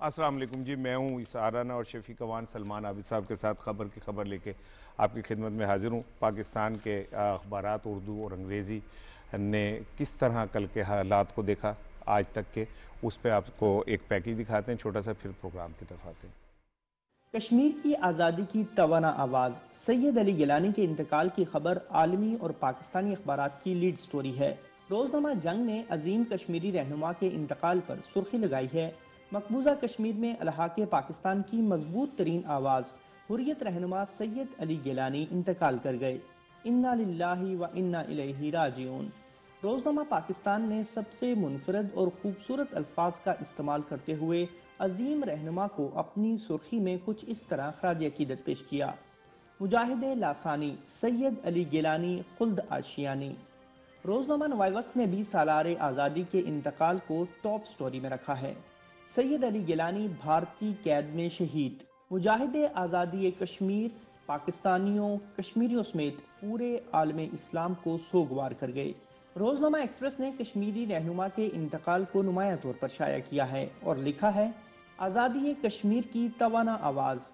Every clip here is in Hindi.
अस्सलाम वालेकुम जी, मैं हूँ इसाराना और शफीक अवान सलमान आबिद साहब के साथ खबर की खबर लेके आपकी खिदमत में हाजिर हूँ। पाकिस्तान के अखबारात उर्दू और अंग्रेज़ी ने किस तरह कल के हालात को देखा आज तक के, उस पर आपको एक पैकेज दिखाते हैं छोटा सा, फिर प्रोग्राम की तरफ आते हैं। कश्मीर की आज़ादी की तवाना आवाज़ सैयद अली गिलानी के इंतकाल की खबर आलमी और पाकिस्तानी अखबारात की लीड स्टोरी है। रोजनामा जंग ने अजीम कश्मीरी रहनुमा के इंतकाल पर सुर्खी लगाई है। मकबूजा कश्मीर में अलहाके पाकिस्तान की मजबूत तरीन आवाज़ हुर्रियत रहनुमा सैयद अली गिलानी इंतकाल कर गए। इन्ना लिल्लाहि व इन्ना इलैहि राजिऊन। रोजनामा पाकिस्तान ने सबसे मुनफरद और खूबसूरत अल्फाज का इस्तेमाल करते हुए अजीम रहनुमा को अपनी सुर्खी में कुछ इस तरह खराज अकीदत पेश किया। मुजाहिद लासानी सैयद अली गिलानी खुल्द आशियानी। रोजनामा नवाए वक्त ने भी सालारे आज़ादी के इंतकाल को टॉप स्टोरी में रखा है। सैयद अली गिलानी भारतीय कैद में शहीद। मुजाहिद आज़ादी कश्मीर पाकिस्तानियों कश्मीरियों समेत पूरे आलम इस्लाम को सोगवार कर गए। रोजनामा एक्सप्रेस ने कश्मीरी रहनुमा के इंतकाल को नुमाया तौर पर शाया किया है और लिखा है, आज़ादी कश्मीर की तवाना आवाज़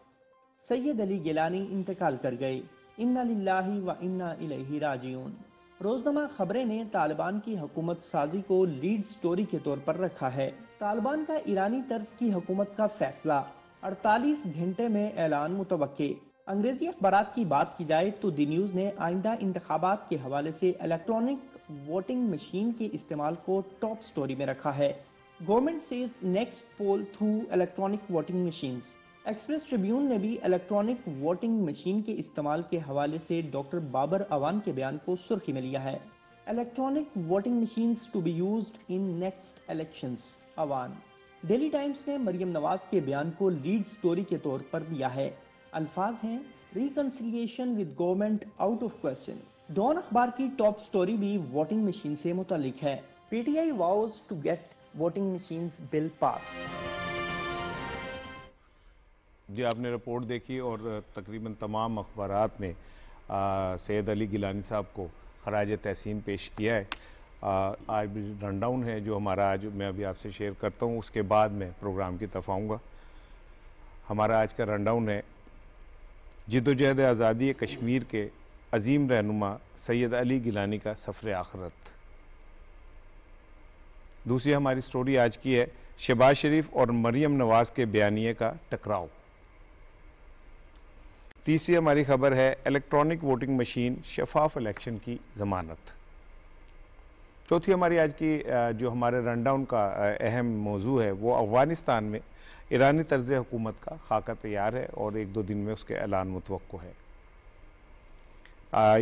सैयद अली गिलानी इंतकाल कर गए। इन्ना लिल्लाहि व इन्ना इलैहि राजिऊन। रोजनामा खबरें ने तालिबान की हुकूमत साजी को लीड स्टोरी के तौर पर रखा है। तालिबान का ईरानी तर्ज की हुकूमत का फैसला 48 घंटे में ऐलान मुतवक्के। अंग्रेजी अखबारात की बात की जाए तो दी न्यूज़ ने आइंदा इंतखाबात के हवाले से इलेक्ट्रॉनिक वोटिंग मशीन के इस्तेमाल को टॉप स्टोरी में रखा है। गवर्नमेंट सेज नेक्स्ट पोल through electronic voting machines. Express Tribune ने भी इलेक्ट्रॉनिक वोटिंग मशीन के इस्तेमाल के हवाले से डॉक्टर बाबर अवान के बयान को सुर्खी में लिया है। Electronic voting machines to be used in next elections अवान। डेली टाइम्स ने मरियम नवाज के बयान को लीड स्टोरी के तौर पर दिया है। अल्फाज हैं, reconciliation with government out of question. Dawn अखबार की टॉप स्टोरी भी वोटिंग मशीन से मुतालिक है। PTI vows to get voting machines bill pass. जी, आपने रिपोर्ट देखी और तकरीबन तमाम अखबारात ने सैयद अली गिलानी साहब को खराज तहसीन पेश किया है। आज भी रनडाउन है जो हमारा आज मैं अभी आपसे शेयर करता हूँ, उसके बाद मैं प्रोग्राम की तरफ आऊँगा। हमारा आज का रनडाउन है, जिद्दोजहद आज़ादी कश्मीर के अजीम रहनुमा सैयद अली गिलानी का सफ़र आखिरत। दूसरी हमारी स्टोरी आज की है, शहबाज शरीफ और मरियम नवाज के बयानिए का टकराव। तीसरी हमारी खबर है, इलेक्ट्रॉनिक वोटिंग मशीन शफाफ इलेक्शन की ज़मानत। चौथी हमारी आज की जो हमारे रनडाउन का अहम मौजू है वो अफ़गानिस्तान में ईरानी तर्ज़ हुकूमत का खाका तैयार है और एक दो दिन में उसके ऐलान मुतवक्को है।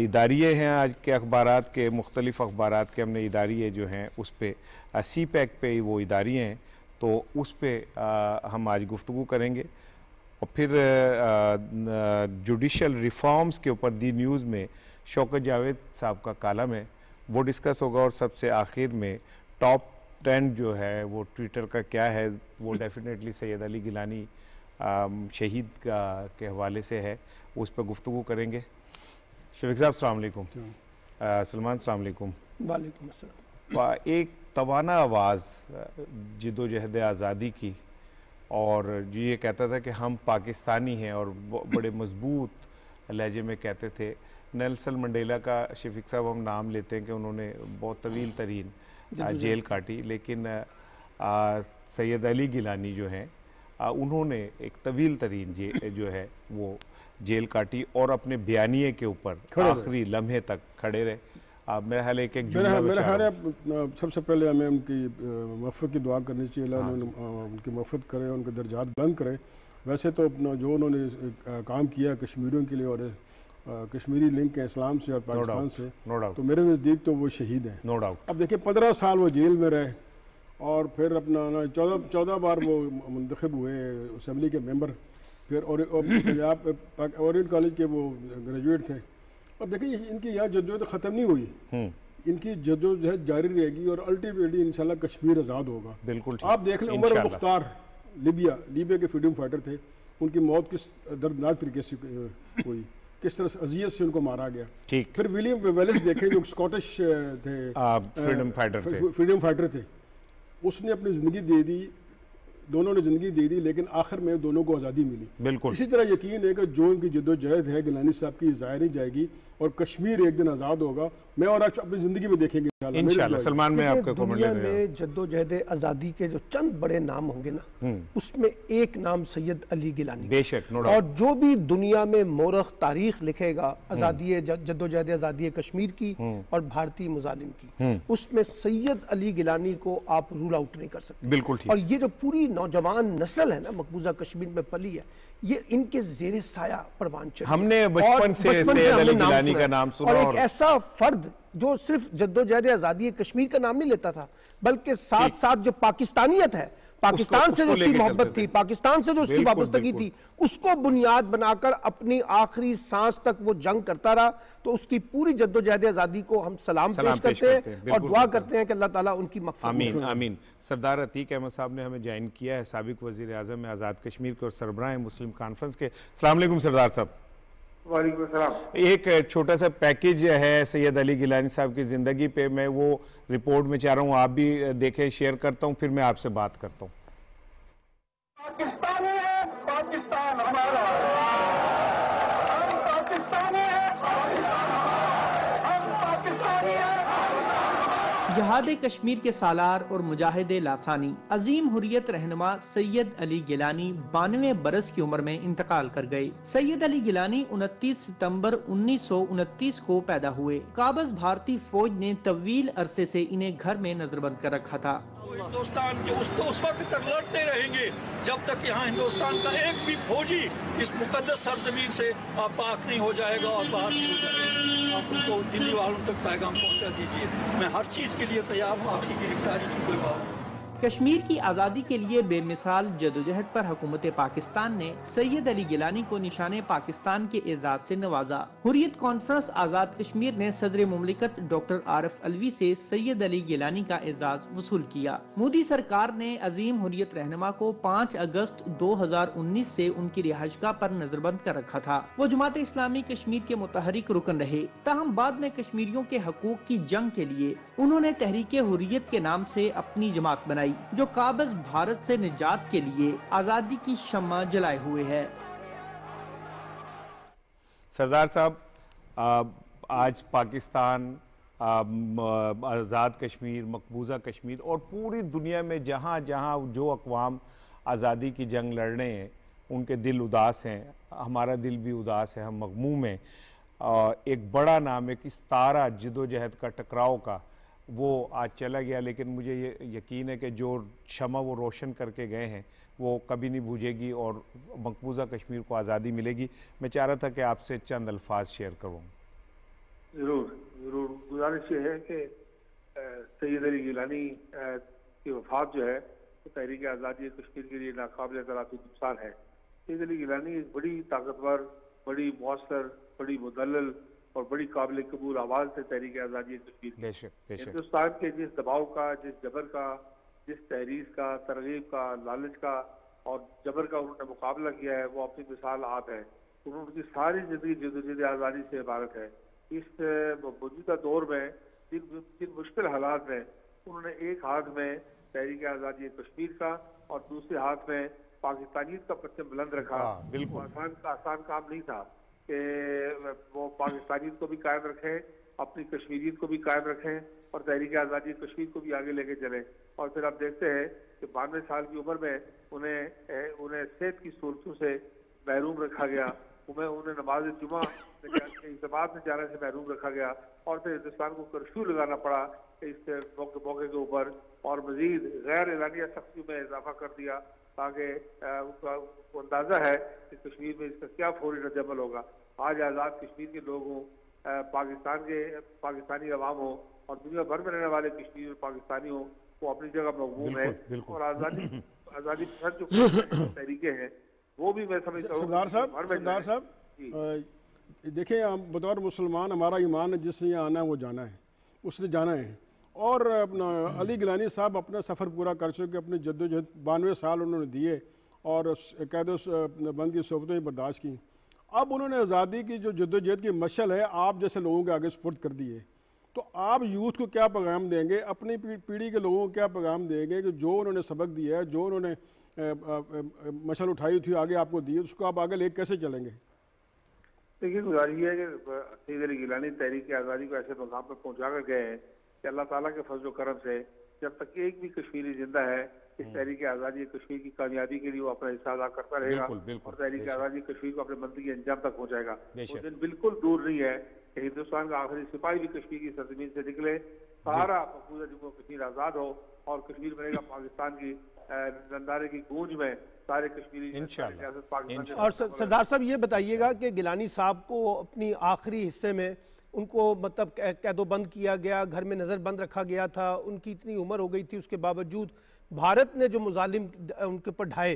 इदारिये हैं आज के अखबारात के, मुख्तलिफ़ अखबारात के हमने इदारिये जो हैं उस पर सी पैक पे वो इदारिये हैं, तो उस पर हम आज गुफ्तगू करेंगे। और फिर जुडिशल रिफॉर्म्स के ऊपर दी न्यूज़ में शौकत जावेद साहब का कालम है, वो डिस्कस होगा। और सबसे आखिर में टॉप 10 जो है वो ट्विटर का क्या है, वो डेफिनेटली सैयद अली गिलानी शहीद के हवाले से है, उस पर गुफ्तगू करेंगे। शफीक साहब अस्सलाम वालेकुम। सलमान अस्सलाम वालेकुम। वालेकुम अस्सलाम। एक तवाना आवाज़ जिद्दोजहद आज़ादी की, और जो ये कहता था कि हम पाकिस्तानी हैं, और बड़े मजबूत लहजे में कहते थे। नेल्सन मंडेला का शफीक साहब हम नाम लेते हैं कि उन्होंने बहुत तवील तरीन जेल काटी, लेकिन सैयद अली गिलानी जो हैं उन्होंने एक तवील तरीन जो है वो जेल काटी और अपने बयानिए के ऊपर आखिरी लम्हे तक खड़े रहे। मेरा ख्याल है कि मेरा ख्याल है सबसे पहले हमें उनकी मग़फ़िरत की दुआ करनी चाहिए। अल्लाह उनकी मग़फ़िरत करे, उनके दर्जात बुलंद करे। वैसे तो जो उन्होंने काम किया कश्मीरियों के लिए और कश्मीरी लिंक है इस्लाम से और पाकिस्तान से, तो मेरे नज़दीक तो वो शहीद हैं, नो डाउट। अब देखिए 15 साल वो जेल में रहे और फिर अपना 14 बार वो मुंतखब हुए असम्बली के मेंबर, फिर और पंजाब ओरिएंट कॉलेज के वो ग्रेजुएट थे। और देखिए इनकी यहाँ जद्दोजहद ख़त्म नहीं हुई, इनकी जद्दोजहद जारी रहेगी और अल्टीमेटली इंशाल्लाह कश्मीर आज़ाद होगा। बिल्कुल। आप देख लें, उमर मुख्तार लीबिया के फ्रीडम फाइटर थे, उनकी मौत किस दर्दनाक तरीके से हुई, किस तरह से अजियत से उनको मारा गया। ठीक। फिर विलियम वेलेस देखे जो स्कॉटिश थे, फ्रीडम फाइटर थे, उसने अपनी ज़िंदगी दे दी दोनों ने ज़िंदगी दे दी, लेकिन आखिर में दोनों को आज़ादी मिली। बिल्कुल इसी तरह यकीन है कि जो इनकी जद्दोजहद है गिलानी साहब की ज़ाहिर नहीं जाएगी और कश्मीर एक दिन आज़ाद होगा। मैं और आप अपनी ज़िंदगी में देखेंगे इंशाल्लाह। सलमान में आपका दुनिया में जद्दोजहद आज़ादी के जो चंद बड़े नाम होंगे ना, उसमें एक नाम सैयद अली गिलानी, बेशक। और जो भी दुनिया में मोरख तारीख लिखेगा आज़ादी जद्दोजहद आज़ादी कश्मीर की और भारतीय मुजालिम की, उसमें सैयद अली गिलानी को आप रूल आउट नहीं कर सकते। बिल्कुल ठीक। और ये जो पूरी नौजवान नस्ल है ना मकबूजा कश्मीर में पली है, ये इनके जेरे साया परवान चढ़ी। हमने बचपन से सैयद अली गिलानी का नाम सुना, और एक ऐसा फर्द जो सिर्फ जद्दोजहद आज़ादी कश्मीर का नाम नहीं लेता था, बल्कि साथ साथ जो पाकिस्तानियत है, पाकिस्तान से जो उसकी मोहब्बत थी, पाकिस्तान से जो उसकी वाबस्तगी थी, उसको बुनियाद बनाकर अपनी आखिरी सांस तक वो जंग करता रहा। तो उसकी पूरी जद्दोजहद आज़ादी को हम सलाम पेश करते हैं और दुआ करते हैं कि अल्लाह ताला उनकी मग़फ़िरत। आमीन आमीन। सरदार अतीक अहमद साहब ने हमें ज्वाइन किया है, साबिक वज़ीर आज़म है आज़ाद कश्मीर के और सरबराह मुस्लिम कॉन्फ्रेंस के। अस्सलाम वालेकुम सरदार साहब। वालेकुम सलाम। एक छोटा सा पैकेज है सैयद अली गिलानी साहब की ज़िंदगी पे, मैं वो रिपोर्ट में चाह रहा हूँ आप भी देखें, शेयर करता हूँ, फिर मैं आपसे बात करता हूँ। पाकिस्तानी है, पाकिस्तान हमारा, हम पाकिस्तानी है, हम पाकिस्तानी है। जहाद कश्मीर के सालार और मुजाहिद लाथानी अजीम हुर्रियत रहनुमा सैयद अली गिलानी 92 बरस की उम्र में इंतकाल कर गए। सैयद अली गिलानी 29 सितंबर 1929 को पैदा हुए। काबज़ भारतीय फौज ने तवील अरसे से इन्हें घर में नजरबंद कर रखा था। हिंदुस्तान के उस वक्त तक लड़ते रहेंगे जब तक यहाँ हिंदुस्तान का एक भी फौजी इस मुकद्दस सरजमीन से पाक नहीं हो जाएगा और बाहर नहीं हो जाएगा। आप उनको दिल्ली वालों तक पैगाम पहुँचा दीजिए, मैं हर चीज़ के लिए तैयार हूँ, आपकी गिरफ्तारी की कोई बात। कश्मीर की आज़ादी के लिए बेमिसाल जदोजहद पर हुकूमत पाकिस्तान ने सैयद अली गिलानी को निशाने पाकिस्तान के एजाज से नवाजा। हुर्रियत कॉन्फ्रेंस आज़ाद कश्मीर ने सदर मुमलिकत डॉक्टर आरिफ अलवी से सैयद अली गिलानी का एजाज वसूल किया। मोदी सरकार ने अजीम हुर्रियत रहनुमा को 5 अगस्त 2019 से उनकी रिहाइशगाह पर नजरबंद कर रखा था। वो जमात इस्लामी कश्मीर के मुतहरिक रुकन रहे, ताहम बाद में कश्मीरियों के हकूक की जंग के लिए उन्होंने तहरीक हुर्रियत के नाम से अपनी जमात बनाई, जो काबज़ भारत से निजात के लिए आज़ादी की शम्मा जलाए हुए है। सरदार साहब, आज पाकिस्तान, आज़ाद कश्मीर, मकबूजा कश्मीर और पूरी दुनिया में जहाँ जहाँ जो अक़वाम आज़ादी की जंग लड़ रहे हैं उनके दिल उदास हैं, हमारा दिल भी उदास है, हम मगमूम हैं। एक बड़ा नाम, एक इस्तारा जिदोजहद का, टकराव का, वो आज चला गया, लेकिन मुझे ये यकीन है कि जो शमा वो रोशन करके गए हैं वो कभी नहीं बूझेगी और मकबूजा कश्मीर को आज़ादी मिलेगी। मैं चाह रहा था कि आपसे चंद अल्फाज शेयर करूँ। ज़रूर ज़रूर। गुजारिश ये है कि सैयद अली गिलानी की वफात जो है तो तहरीक आज़ादी कश्मीर के लिए नाकाबिल तराफी नुकसान है। सैयद अली गिलानी एक बड़ी ताकतवर, बड़ी मौसर, बड़ी मुदल्लल और बड़ी काबिल कबूल आवाज़ से तहरीक आज़ादी कश्मीर की हिंदुस्तान के जिस दबाव का, जिस जबर का, जिस तहरीर का, तरगीब का, लालच का और जबर का उन्होंने मुकाबला किया है, वो अपनी मिसाल आप है। उनकी सारी ज़िंदगी जदोजहद आज़ादी से इबारत है। इस मौजूदा दौर में जिन मुश्किल हालात में उन्होंने एक हाथ में तहरीक आज़ादी कश्मीर का और दूसरे हाथ में पाकिस्तानियत का परचम बुलंद रखा। बिल्कुल आसान काम नहीं था कि वो पाकिस्तानियत को भी कायम रखें, अपनी कश्मीरियत को भी कायम रखें और तहरीक आज़ादी कश्मीर को भी आगे लेके चलें। और फिर आप देखते हैं कि 92 साल की उम्र में उन्हें सेहत की सूरतों से महरूम रखा गया, उन्हें नमाज जुमा इज्तिमात में जाने से महरूम रखा गया और फिर हिंदुस्तान को कर्फ्यू लगाना पड़ा इस मौके के ऊपर और मजीद गैर एलानिया सख्ती में इजाफा कर दिया ताकि उसका अंदाज़ा है कि कश्मीर में इसका क्या फौरी रद्द-ए-अमल होगा। आज आज़ाद कश्मीर के लोग हों, पाकिस्तानी अवाम हो और दुनिया भर में रहने वाले कश्मीर और पाकिस्तानी हो, वो अपनी जगह मक़बूल है और आज़ादी जो तरीके हैं वो भी मैं समझता हूँ। सरदार साहब देखिए, हम बतौर मुसलमान हमारा ईमान है, जिसने यहाँ आना है वो जाना है, उसने जाना है। और अपना अली गिलानी साहब अपना सफ़र पूरा कर चुके, अपने जद्दोजहद 92 साल उन्होंने दिए और कैद बंद की सोबतें बर्दाश्त की। अब उन्होंने आज़ादी की जो जद्दोजहद की मशल है आप जैसे लोगों के आगे सुपुर्द कर दी है, तो आप यूथ को क्या पैगाम देंगे, अपनी पीढ़ी के लोगों को क्या पैगाम देंगे कि जो उन्होंने सबक दिया है, जो उन्होंने मशाल उठाई थी, आगे आपको दी, उसको आप आगे ले कैसे चलेंगे? देखिए, गुजारिश है कि सईद अली गिलानी तहरीक आज़ादी को ऐसे मकाम पर पहुंचा कर गए हैं कि अल्लाह ताला के फजल करम से जब तक एक भी कश्मीरी जिंदा है, इस तहरीक आज़ादी कश्मीर की कामयाबी के लिए वो अपना हिस्सा अदा करता रहेगा और तहरीक आज़ादी कश्मीर को अपने मंतकी अंजाम तक पहुंचाएगा। वो दिन बिल्कुल दूर नहीं है कि हिंदुस्तान का आखिरी सिपाही भी कश्मीर की सरजमीन से निकले, सारा पूरा जम्मू कश्मीर आज़ाद हो और कश्मीर बनेगा पाकिस्तान की नंदारे की गूंज में सारे कश्मीरी। और सरदार साहब ये बताइएगा कि गिलानी साहब को अपनी आखिरी हिस्से में उनको मतलब कैदोबंद किया गया, घर में नज़रबंद रखा गया था, उनकी इतनी उम्र हो गई थी, उसके बावजूद भारत ने जो मुजालिम उनके ऊपर ढाए,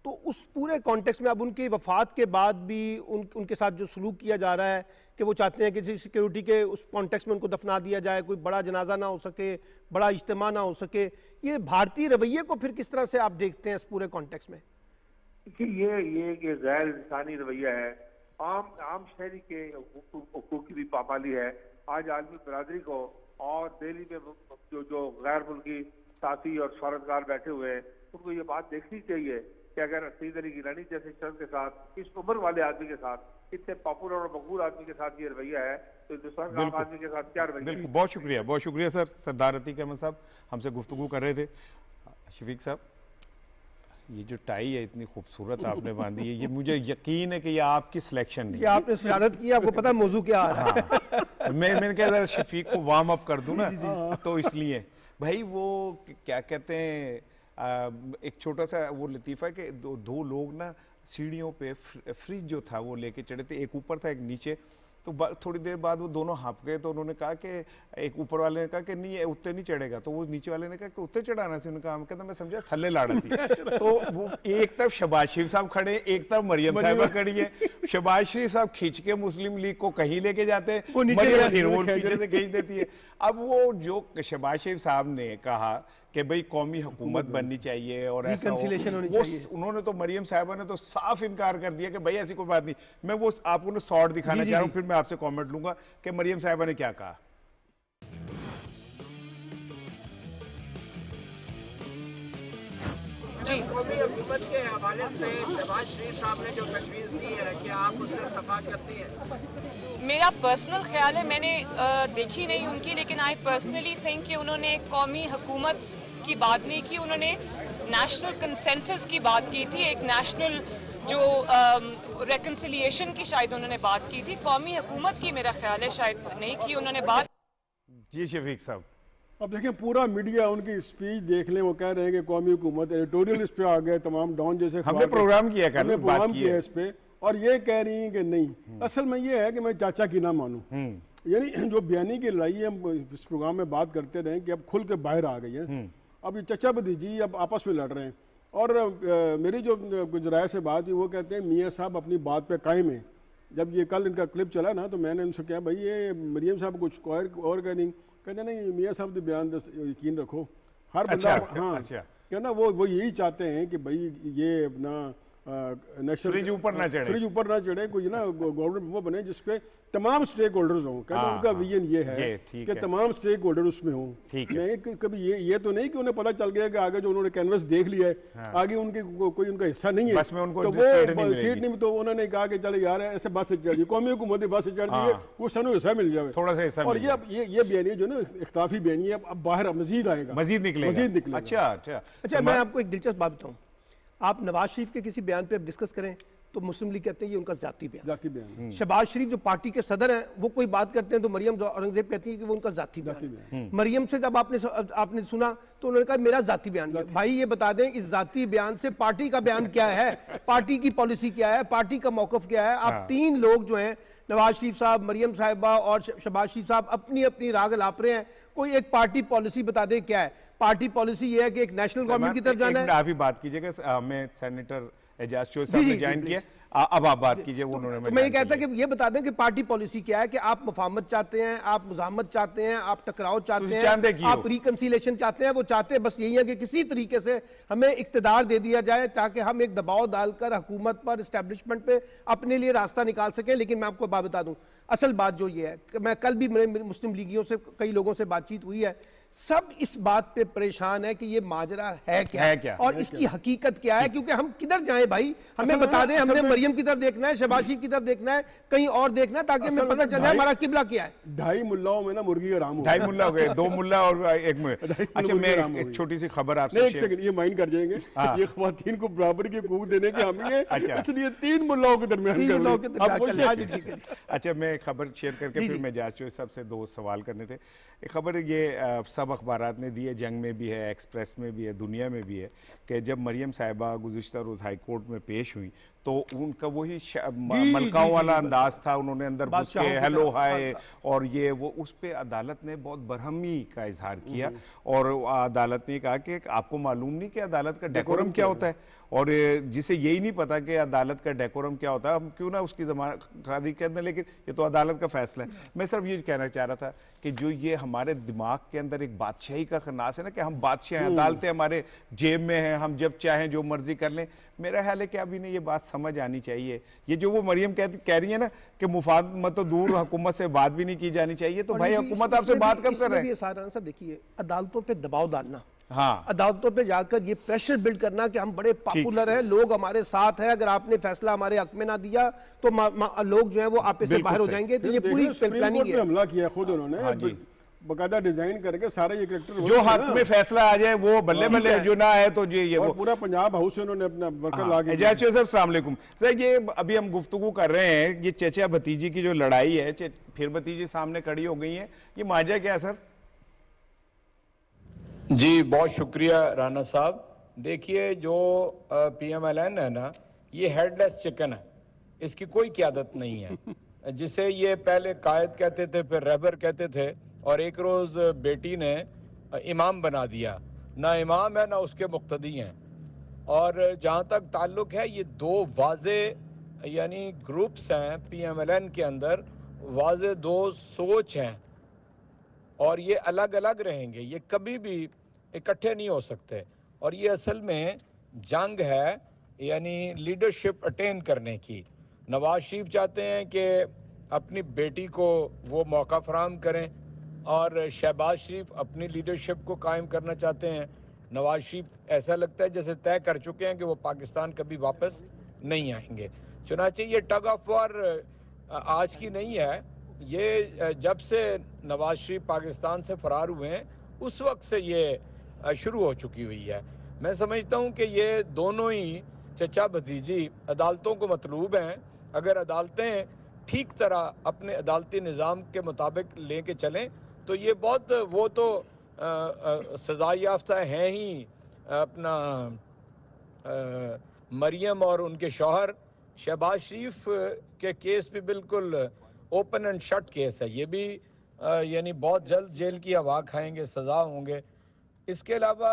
तो उस पूरे कॉन्टेक्स्ट में अब उनकी वफात के बाद भी उनके साथ जो सलूक किया जा रहा है कि वो चाहते हैं कि किसी सिक्योरिटी के उस कॉन्टेक्स्ट में उनको दफना दिया जाए, कोई बड़ा जनाजा ना हो सके, बड़ा इज्तिमा ना हो सके, ये भारतीय रवैये को फिर किस तरह से आप देखते हैं इस पूरे कॉन्टेक्स्ट में? ये गैर इंसानी रवैया है, आम शहरी के हुकूक की भी पामाली है। आज आलमी बरादरी को और दिल्ली में जो गैर मुल्की साथी और शौहरतगार बैठे हुए हैं, उनको ये बात देखनी चाहिए कि अगर सईद अली गिलानी जैसे शख्स के साथ, इस उम्र वाले आदमी के साथ, इतने पॉपुलर और मकबूल आदमी के साथ ये रवैया है, तो हिंदुस्तान का आम आदमी के साथ क्या रवैया? बिल्कुल, बहुत शुक्रिया सर। सरदार अतीक अहमद साहब हमसे गुफ्तगू कर रहे थे। शफीक साहब, ये जो टाई है इतनी खूबसूरत आपने बांधी है, ये मुझे यकीन है कि ये आपकी सिलेक्शन नहीं है। आपने शरारत की, आपको पता मौजू क्या आ रहा है। मैंने कहा जरा शफीक को वार्म अप कर दूं ना, तो इसलिए भाई वो क्या कहते हैं, एक छोटा सा वो लतीफ़ा है कि दो लोग ना सीढ़ियों पे फ्रिज जो था वो लेके चढ़े थे, एक ऊपर था एक नीचे, तो थोड़ी देर बाद वो दोनों हाँप गए, तो उन्होंने कहा कि एक ऊपर वाले ने कहा कि नहीं उत्ते नहीं चढ़ेगा, तो वो नीचे वाले ने कहा कि उत्ते चढ़ाना सी, उन्होंने कहा कहता मैं समझा थल्ले लाना सी। तो वो एक तरफ शहबाज शरीफ साहब खड़े, एक तरफ मरियम साहिबा खड़ी है, शहबाज शरीफ साहब खींच के मुस्लिम लीग को कहीं लेके जाते हैं, मरियम पीछे से खींच देती है। अब वो जो शहबाज शरीफ साहब ने कहा कि भाई कौमी हुकूमत बननी चाहिए और ऐसा उन्होंने तो मरियम साहिबा ने तो साफ इनकार कर दिया कि भाई ऐसी कोई बात नहीं। मैं वो आपको शॉर्ट दिखाना चाह रहा हूँ, फिर मैं आपसे कमेंट लूंगा कि मरियम साहिबा ने क्या कहा। जी, कौमी हुकूमत के हवाले से शहबाज शरीफ साहब ने जो तजवीज़ दी है, क्या आप उससे इत्तेफाक करती हैं? मेरा पर्सनल ख्याल है, मैंने देखी नहीं उनकी, लेकिन आई पर्सनली थिंक कि उन्होंने कौमी हुकूमत की बात नहीं की, उन्होंने नेशनल कंसेंसस की बात की थी, एक नेशनल जो रेकन्सिलिएशन की शायद उन्होंने बात की थी। कौमी हुकूमत की मेरा ख्याल है शायद नहीं की उन्होंने बात। जी शफीक साहब, अब देखें पूरा मीडिया उनकी स्पीच देख लें, वो कह रहे हैं कि कौमी हुकूमत, एडिटोरियल इस पे आ गए, तमाम डॉन जैसे हमने प्रोग्राम किया इस पे, और ये कह रही हैं कि नहीं। असल में ये है कि मैं चाचा की ना मानूं, यानी जो बयानी की लड़ाई है, हम इस प्रोग्राम में बात करते रहे कि अब खुल के बाहर आ गई है। अब ये चचा भतीजी अब आपस में लड़ रहे हैं, और मेरी जो गुजराय से बात हुई, वो कहते हैं मियाँ साहब अपनी बात पे कायम है। जब ये कल इनका क्लिप चला ना, तो मैंने उनसे कहा भाई ये मरियम साहब कुछ और कह नहीं, कहते नहीं मियाँ साहब के बयान यकीन रखो, हर बंदा कहना वो यही चाहते हैं कि भाई ये अपना नेशनल फ्रिज ऊपर ना चढ़े, कोई ना गवर्नमेंट वो बने जिसपे तमाम स्टेक होल्डर्स हों। कहते उनका विजन ये है कि तमाम स्टेक होल्डर उसमें हों। नहीं कभी ये तो नहीं कि उन्हें पता चल गया कि आगे जो उन्होंने कैनवस देख लिया है, आगे उनके कोई उनका हिस्सा नहीं है, बस में उनको तो वो सीट नहीं, तो उन्होंने कहा कि चले यार ऐसे बस से चढ़, कौमी हुकूमत बस से चढ़ दी है, वो सनु हिस्सा मिल जाए, थोड़ा सा हिस्सा। और ये बयानी जो ना इख्तिलाफी बयानी है, अब बाहर मजीद आएगा, मजीद निकलेगा। अच्छा, मैं आपको एक दिलचस्प बात बताऊं, आप नवाज शरीफ के किसी बयान पे डिस्कस करें तो मुस्लिम लीग कहते हैं ये उनका जाती बयान। शहबाज शरीफ जो पार्टी के सदर हैं, वो कोई बात करते हैं तो मरियम औरंगजेब कहती है कि वो उनका जाती बयान। मरियम से जब आपने सुना तो उन्होंने कहा मेरा जाती बयान। भाई ये बता दें इस जाती बयान से पार्टी का बयान क्या है, पार्टी की पॉलिसी क्या है, पार्टी का मौकफ क्या है। आप तीन लोग जो हैं, नवाज शरीफ साहब, मरियम साहिबा और शहबाज शरीफ साहब, अपनी अपनी राग लाप रहे हैं। कोई एक पार्टी पॉलिसी बता दें क्या है। पार्टी पॉलिसी ये है कि एक नेशनल गवर्नमेंट की तरफ जाना है। आप ही बात कीजिएगा, हमें सेनेटर एजाज चौधरी साहब ने ज्वाइन किया, अब आप बात कीजिए। उन्होंने तो मैं ये कहता कि ये बता दें कि पार्टी पॉलिसी क्या है, कि आप मुफाहमत चाहते हैं, आप मुजाहमत चाहते हैं, आप टकराव चाहते हैं, आप रिकंसिलेशन चाहते हैं। वो चाहते हैं बस यही है कि किसी तरीके से हमें इक्तदार दे दिया जाए ताकि हम एक दबाव डालकर हुकूमत पर, एस्टेब्लिशमेंट पे अपने लिए रास्ता निकाल सकें। लेकिन मैं आपको बात बता दूं, असल बात जो ये है कि मैं कल भी मुस्लिम लीगियों से कई लोगों से बातचीत हुई है, सब इस बात पे परेशान है कि ये माजरा है क्या और इसकी हकीकत क्या है, क्योंकि हम किधर जाएं भाई, हमें बता दें। हमने मरियम की तरफ देखना है, शहबाज शरीफ की तरफ देखना है, कहीं और देखना है, ताकि हमें पता चल जाए हमारा किबला क्या है। 2.5 मुल्लाओं में ना मुर्गी आराम हो, 2.5 मुल्ला हो गए, 2 मुल्ला और 1 मुल्ला। अच्छा, मैं एक छोटी सी खबर आपसे, एक सेकंड, ये माइंड कर जाएंगे, ये ख्वातीन को बराबर की हकूक देने के हामी है, इसलिए 3 मुल्लाओं के दरमियान। अच्छा, मैं खबर शेयर करके फिर मैं जांच सबसे 2 सवाल करने थे। एक खबर ये सब अखबारात ने दी है, जंग में भी है, एक्सप्रेस में भी है, दुनिया में भी है, कि जब मरियम साहिबा गुज़िश्ता रोज़ हाई कोर्ट में पेश हुई तो उनका वही मलकाओं वाला अंदाज था, उन्होंने अंदर घुस के हेलो हाय और ये वो, उस पे अदालत ने बहुत बरहमी का इजहार किया और अदालत ने कहा कि आपको मालूम नहीं कि अदालत का डेकोरम क्या होता है, और जिसे यही नहीं पता कि अदालत का डेकोरम क्या होता है, हम क्यों ना उसकी जमानत के अंदर, लेकिन ये तो अदालत का फैसला है। मैं सिर्फ ये कहना चाह रहा था कि जो ये हमारे दिमाग के अंदर एक बादशाही का खन्नास है ना, कि हम बादशाह हैं, अदालतें हमारे जेब में हैं, हम जब चाहें जो मर्जी कर लें, मेरा ख्याल है कि अभी ने ये बात समझ आनी चाहिए। ये जो वो मरियम कह रही है ना कि मुफाहमत तो दूर, हुकूमत से बात भी नहीं की जानी चाहिए, तो भाई हुकूमत आपसे बात कब कर रहे हैं? सारा सब देखिए, अदालतों पे दबाव डालना, हाँ, अदालतों पे जाकर ये प्रेशर बिल्ड करना कि हम बड़े पॉपुलर हैं, लोग हमारे साथ हैं, अगर आपने फैसला हमारे हक में ना दिया तो लोग जो है वो आपस से बाहर हो जाएंगे। तो ये पूरी प्लानिंग है, हमला किया खुद उन्होंने, बकायदा डिजाइन करके सारे ये करैक्टर जो हाथ में फैसला आ जाए वो बल्ले बल्ले, जो ना है तो ये वो पूरा पंजाब हाउस से उन्होंने अपना वर्कर ला के। एजाज साहब अस्सलाम वालेकुम सर, ये अभी हम गुफ्तगू कर रहे हैं, ये चचा भतीजी की जो लड़ाई है, फिर भतीजी सामने खड़ी हो गई है, ये माजरा क्या है सर? जी बहुत शुक्रिया राना साहब। देखिए जो PMLN है ना, ये हेडलेस चिकन है, इसकी कोई क़यादत नहीं है। जिसे ये पहले कायद कहते थे, फिर रहबर कहते थे, और एक रोज़ बेटी ने इमाम बना दिया। ना इमाम है ना उसके मुक्तदी हैं। और जहाँ तक ताल्लुक़ है, ये 2 वाज़े यानी ग्रुप्स हैं PMLN के अंदर, वाज़े 2 सोच हैं और ये अलग अलग रहेंगे, ये कभी भी इकट्ठे नहीं हो सकते। और ये असल में जंग है यानी लीडरशिप अटेन करने की। नवाज शरीफ चाहते हैं कि अपनी बेटी को वो मौका फराहम करें और शहबाज शरीफ अपनी लीडरशिप को कायम करना चाहते हैं। नवाज शरीफ ऐसा लगता है जैसे तय कर चुके हैं कि वो पाकिस्तान कभी वापस नहीं आएंगे। चुनांचे ये टग ऑफ वॉर आज की नहीं है, ये जब से नवाज शरीफ पाकिस्तान से फरार हुए हैं उस वक्त से ये शुरू हो चुकी हुई है। मैं समझता हूँ कि ये दोनों ही चचा भतीजी अदालतों को मतलूब हैं। अगर अदालतें ठीक तरह अपने अदालती निज़ाम के मुताबिक लेके चलें तो ये बहुत, वो तो सज़ा याफ्ता हैं ही अपना मरियम और उनके शौहर। शहबाज शरीफ के केस भी बिल्कुल ओपन एंड शट केस है, ये भी यानी बहुत जल्द जेल की हवा खाएंगे, सज़ा होंगे। इसके अलावा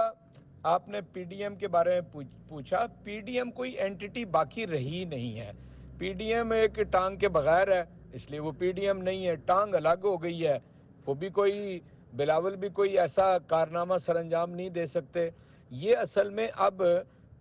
आपने PDM के बारे में पूछा, PDM कोई एंटिटी बाकी रही नहीं है। PDM एक टांग के बगैर है, इसलिए वो PDM नहीं है, टांग अलग हो गई है। वो भी कोई, बिलावल भी कोई ऐसा कारनामा सरअंजाम नहीं दे सकते। ये असल में अब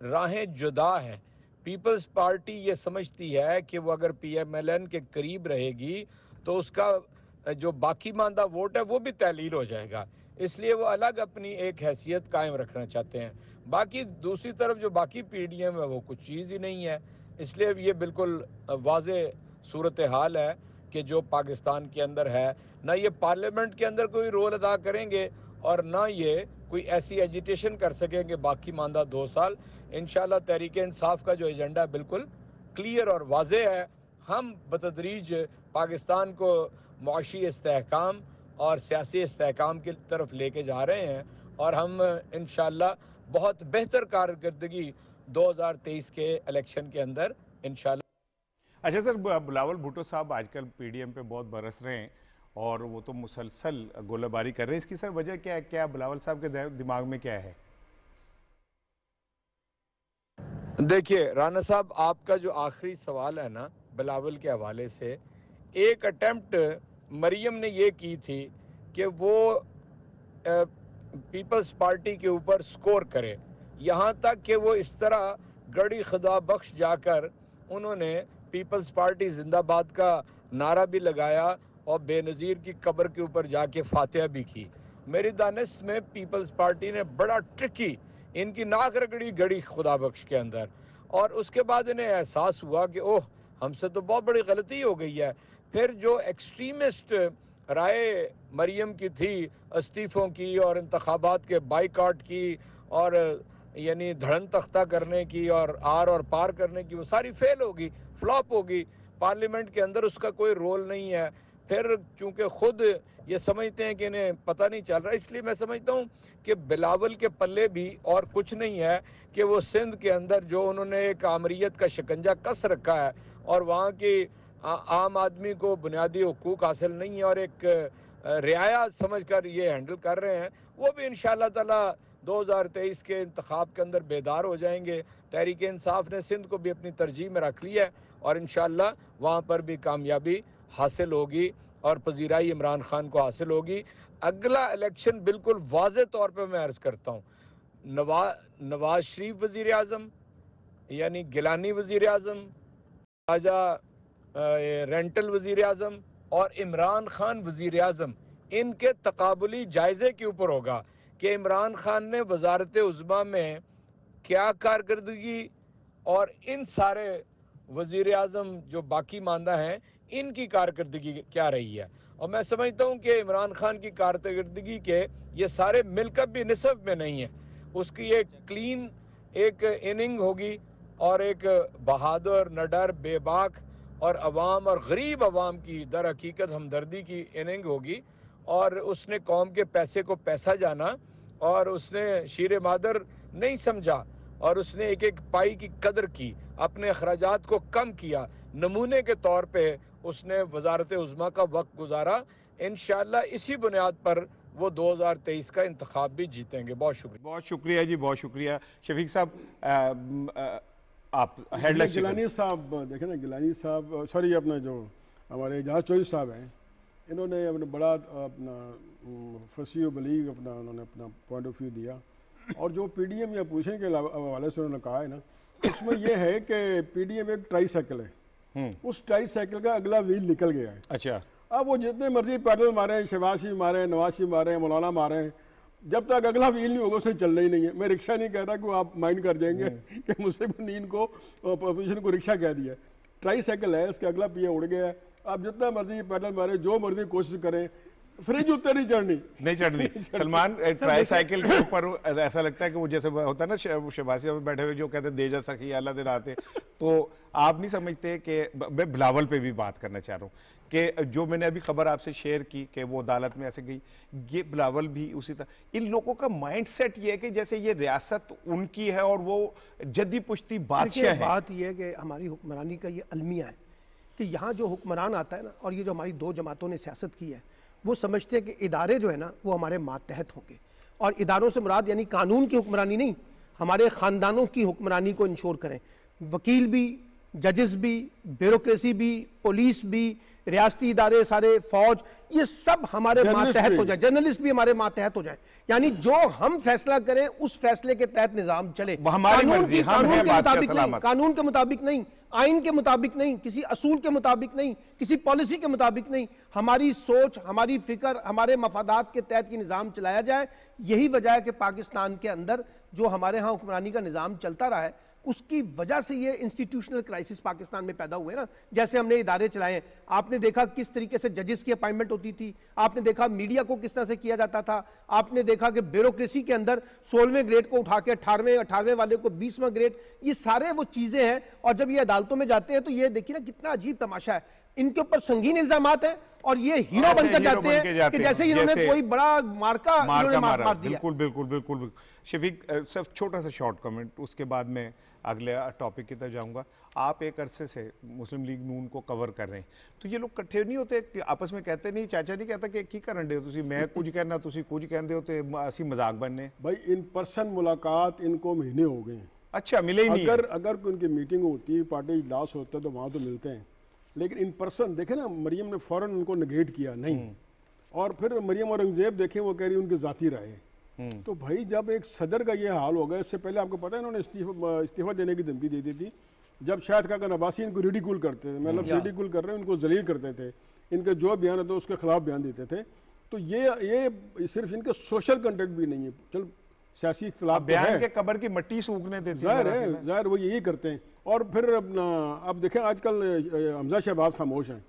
राहें जुदा हैं। पीपल्स पार्टी ये समझती है कि वो अगर PMLN के करीब रहेगी तो उसका जो बाकी मानदा वोट है वो भी तहलील हो जाएगा, इसलिए वो अलग अपनी एक हैसियत कायम रखना चाहते हैं। बाकी दूसरी तरफ जो बाकी PDM है वो कुछ चीज़ ही नहीं है, इसलिए ये बिल्कुल वाज़े सूरत हाल है कि जो पाकिस्तान के अंदर है, ना ये पार्लियामेंट के अंदर कोई रोल अदा करेंगे और ना ये कोई ऐसी एजिटेशन कर सकेंगे बाकी मानदा 2 साल। इंशाल्लाह तहरीक इंसाफ का जो एजेंडा है बिल्कुल क्लियर और वाज़े है। हम बतदरीज पाकिस्तान को मुआशी इस्तेहकाम और सियासी इस्तेहकाम की तरफ लेके जा रहे हैं और हम इंशाल्लाह बहुत बेहतर कारकर्दगी 2023 के इलेक्शन के अंदर इंशाल्लाह। अच्छा सर, बिलावल भुट्टो साहब आजकल PDM पे बहुत बरस रहे हैं और वो तो मुसलसल गोलाबारी कर रहे हैं, इसकी सर वजह क्या है? क्या बिलावल साहब के दिमाग में क्या है? देखिए राना साहब, आपका जो आखिरी सवाल है ना बिलावल के हवाले से, एक अटेम्प्ट मरियम ने ये की थी कि वो पीपल्स पार्टी के ऊपर स्कोर करे, यहाँ तक कि वो इस तरह गड़ी खुदा बख्श जाकर उन्होंने पीपल्स पार्टी जिंदाबाद का नारा भी लगाया और बेनज़ीर की कब्र के ऊपर जाके फातिहा भी की। मेरी दानिश में पीपल्स पार्टी ने बड़ा ट्रिकी इनकी नाक रगड़ी गड़ी खुदा बख्श के अंदर, और उसके बाद इन्हें एहसास हुआ कि ओह हमसे तो बहुत बड़ी गलती हो गई है। फिर जो एक्सट्रीमिस्ट राय मरियम की थी इस्तीफ़ों की और इंतखाबात के बाइकआउट की और यानी धड़न तख्ता करने की और आर और पार करने की, वो सारी फेल होगी, फ्लॉप होगी। पार्लियामेंट के अंदर उसका कोई रोल नहीं है। फिर चूंकि खुद ये समझते हैं कि इन्हें पता नहीं चल रहा, इसलिए मैं समझता हूँ कि बिलावल के पल्ले भी और कुछ नहीं है कि वो सिंध के अंदर जो उन्होंने एक आमरीत का शिकंजा कस रखा है और वहाँ की आम आदमी को बुनियादी हुकूक हासिल नहीं है और एक रियाया समझकर ये हैंडल कर रहे हैं, वो भी इंशाअल्लाह ताला 2023 के इंतखाब के अंदर बेदार हो जाएंगे। तहरीक इंसाफ ने सिंध को भी अपनी तरजीह में रख लिया है और इंशाअल्लाह वहाँ पर भी कामयाबी हासिल होगी और पजीराई इमरान खान को हासिल होगी। अगला इलेक्शन बिल्कुल वाज़े तौर पर मैं अर्ज़ करता हूँ, नवाज शरीफ वज़ीर आज़म यानी गिलानी वज़ीर आज़म, राजा रेंटल वज़ीर आज़म और इमरान खान वज़ीर आज़म, इनके तकाबुली जायज़े के ऊपर होगा कि इमरान खान ने वज़ारत उज़्मा में क्या कारकर्दगी और इन सारे वज़ीर आज़म जो बाकी मानदा हैं इनकी कारकर्दगी क्या रही है। और मैं समझता हूँ कि इमरान खान की कारकर्दगी के ये सारे मिलकर भी निसब में नहीं है। उसकी एक क्लीन एक इनिंग होगी और एक बहादुर, निडर, बेबाक और अवाम और गरीब अवाम की दर हकीकत हमदर्दी की इनिंग होगी। और उसने कौम के पैसे को पैसा जाना और उसने शीर मादर नहीं समझा और उसने एक एक पाई की कदर की, अपने अखराजात को कम किया। नमूने के तौर पे उसने वजारत उज़्मा का वक्त गुजारा। इंशाअल्लाह इसी बुनियाद पर वो 2023 का इंतखाब भी जीतेंगे। बहुत शुक्रिया। बहुत शुक्रिया जी, बहुत शुक्रिया। शफीक साहब आप हेडलाइन गिलानी साहब देखें ना, गिलानी साहब सॉरी अपना जो हमारे एजाज चौधरी साहब हैं, इन्होंने अपना बड़ा अपना फसी व बलीग अपना उन्होंने अपना पॉइंट ऑफ व्यू दिया और जो पीडीएम या पूछने के हवाले से उन्होंने कहा है ना, उसमें यह है कि पीडीएम एक ट्राई साइकिल है, उस ट्राई साइकिल का अगला व्हील निकल गया है। अच्छा, अब वो जितने मर्जी पैडल मारे, शहबाज शरीफ मारे, नवाज शरीफ मारे, मौलाना मारे, जब तक अगला व्हील नहीं होगा उसे चलना ही नहीं है। मैं रिक्शा नहीं कह रहा कि आप माइंड कर जाएंगे कि मुझसे नींद को अपोजिशन को रिक्शा कह दिया। ट्राई साइकिल है, उसका अगला पहिया उड़ गया है। आप जितना मर्जी पैडल मारे, जो मर्जी कोशिश करें, फ्रिज उत्ते नहीं चढ़नी सलमान ट्राई साइकिल के ऊपर ऐसा लगता है कि वो जैसे होता है ना शहबाजी में बैठे हुए जो कहते हैं दे जा सकी अल्लाह दिन आते, तो आप नहीं समझते कि मैं बिलावल पे भी बात करना चाह रहा हूँ कि जो मैंने अभी खबर आपसे शेयर की कि वो अदालत में ऐसे गई, ये बिलावल भी उसी तरह। इन लोगों का माइंड सेट ये है कि जैसे ये रियासत उनकी है और वो जद्दी पुश्ती बादशाह है। बात ये है कि हमारी हुक्मरानी का ये अलमिया है कि यहाँ जो हुक्मरान आता है ना, और ये जो हमारी दो जमातों ने सियासत की है, वो समझते हैं कि इदारे जो है ना वो हमारे मातहत होंगे। और इदारों से मुराद यानी कानून की हुक्मरानी नहीं, हमारे ख़ानदानों की हुक्मरानी को इंश्योर करें। वकील भी, जजेस भी, ब्यूरोक्रेसी भी, पुलिस भी, रियासती इदारे सारे, फौज, ये सब हमारे मातहत हो जाए। जर्नलिस्ट भी हमारे मातहत हो जाए, यानी जो हम फैसला करें उस फैसले के तहत निजाम चले। कानून के मुताबिक नहीं, आइन के मुताबिक नहीं, किसी असूल के मुताबिक नहीं, किसी पॉलिसी के मुताबिक नहीं। हमारी सोच, हमारी फिक्र, हमारे मफादात के तहत ये निज़ाम चलाया जाए। यही वजह है कि पाकिस्तान के अंदर जो हमारे यहाँ हुक्मरानी का निज़ाम चलता रहा है, उसकी वजह से ये इंस्टीट्यूशनल क्राइसिस पाकिस्तान में पैदा हुए ना। जैसे हमने इदारे चलाए, आपने देखा किस तरीके से जजेस की अपॉइंटमेंट होती थी, आपने देखा मीडिया को किस तरह से किया जाता था, आपने देखा कि ब्यूरोक्रेसी के अंदर 16वें ग्रेड को उठा के 18वें वाले को 20वां ग्रेड, ये सारे वो चीजें हैं। और जब ये अदालतों में जाते हैं तो ये देखिए ना कितना अजीब तमाशा है, इनके ऊपर संगीन इल्जामात है और ये हीरो बनकर जाते हैं कि जैसे इन्होंने कोई बड़ा मार्का मार दिया। बिल्कुल बिल्कुल बिल्कुल। शफीक सिर्फ छोटा सा शॉर्ट कमेंट, उसके बाद में अगले टॉपिक की तरफ जाऊंगा। आप एक अरसे से मुस्लिम लीग नून को कवर कर रहे हैं, तो ये लोग इकट्ठे नहीं होते, आपस में कहते नहीं, चाचा नहीं कहता कि की करन दे हो तुसी, मैं कुछ कहना तुसी कुछ कहंदे हो ते असी मजाक बनने। भाई इन पर्सन मुलाकात इनको महीने हो गए। अच्छा, मिले ही नहीं। अगर उनकी मीटिंग होती है, पार्टी इजलास होता है तो वहाँ तो मिलते हैं, लेकिन इन पर्सन देखे ना, मरियम ने फौरन उनको नेगेट किया नहीं। और फिर मरियम औरंगजेब देखें, वो कह रही उनकी जाती राय। तो भाई जब एक सदर का ये हाल होगा, इससे पहले आपको पता है इन्होंने इस्तीफा देने की धमकी दे दी थी, जब शायद खाकन अब्बासी इनको रिडिकूल करते थे, मतलब रिडिकूल कर रहे हैं, उनको जलील करते थे, इनके जो बयान होते उसके खिलाफ बयान देते थे। तो ये सिर्फ इनका सोशल कंटेक्ट भी नहीं है, चलो सियासी इख्तिलाफ बयान के कबर की मट्टी सूखने देती है, ज़ाहिर वो यही करते हैं। और फिर अब देखें आजकल हमजा शहबाज खामोश हैं।